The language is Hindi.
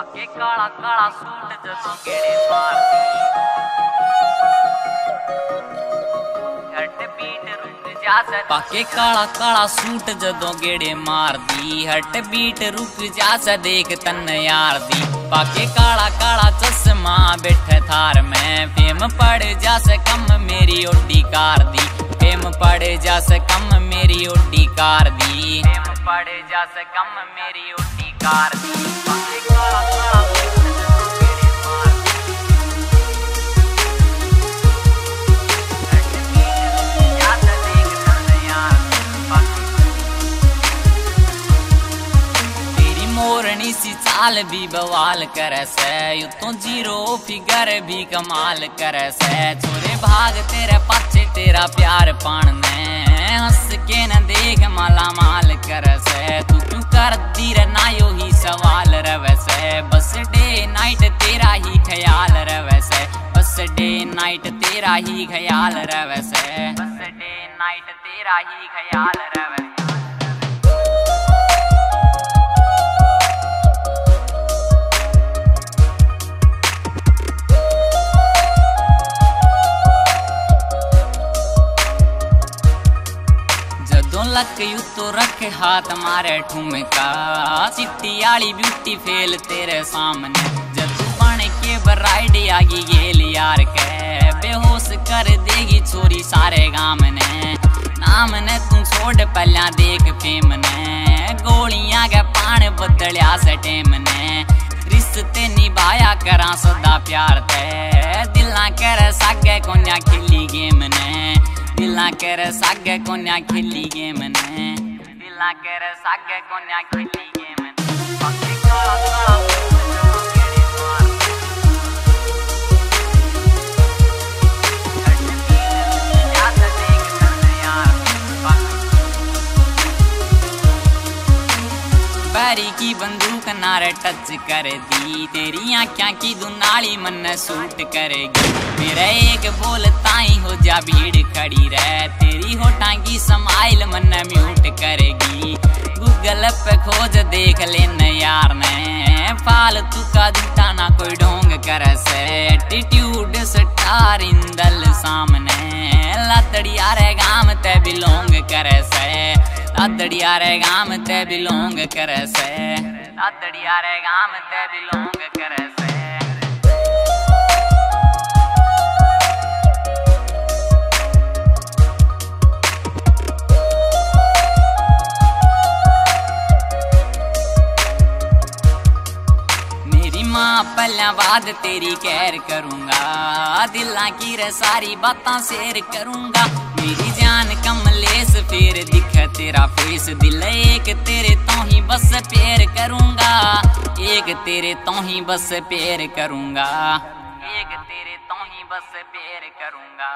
पाके काला काला सूट जदों गेड़े मारदी हट बीट रुक जासे पाके काला काला सूट जदों गेड़े मारदी हट बीट रुक जासे देख तन यार दी पाके काला काला चश्मा बैठे थार में फेम पड़ जासे कम मेरी ओडी कार दी फेम पड़ जासे कम मेरी ओडी कार दी फेम पड़ जासे कम मेरी ओडी कार दी पाके काला काला मोरनी सी चाल भी बवाल करे से यू तो जीरो फिगर भी कमाल करे से छोरे भाग तेरे पाछे तेरा प्यार पान ने हंस के न देख माला माल करे से तू क्यों कर दी रे ना यो ही सवाल रवे से बस डे नाइट तेरा ही ख्याल रवे से बस डे नाइट तेरा ही ख्याल रवे से बस डे नाइट तेरा ही ख्याल रवे लक यू तो रख हाथ मारे ठुमका चिट्टी आली ब्यूटी फेल तेरे सामने जदू बन के ब्राइड आगी गेल यार के बेहोश कर देगी छोरी सारे गाम ने नाम ने तू छोड़ पहला देख फेम ने गोलियां के पान बदलिया से टेम ने रिश्ते निभाया करा सदा प्यार ते दिला कर सागे कोन्या खिली गेम ने दिला कर सागे कोन्या खिली गेम ने दिला कर सागे कोन्या खिली गेम ने पाके काला काला बैरी की बंदूक नारे टच कर दी तेरी आँखें की दुनाली मन सूट करेगी मेरा एक बोल ताई हो जा भीड़ खड़ी रह तेरी होठां की समाइल मन म्यूट करेगी गूगल पे खोज देख लेना यार ने फालतू का झूठा ना कोई ढोंग कर से एटीट्यूड स्टार इंदल सामने लतड़िया रे गाम ते बिलोंग करे से लतड़िया रे गाम ते बिलोंग करे से लतड़िया रे गाम ते बिलोंग करे से मां पहला बाद तेरी कैर करूंगा दिला की रे सारी बातां शेयर करूंगा मेरी जान कमलेस फिर दिख तेरा फेस दिल एक तेरे तो ही बस प्यार करूंगा एक तेरे तो ही बस प्यार करूंगा एक तेरे तो ही बस प्यार करूंगा।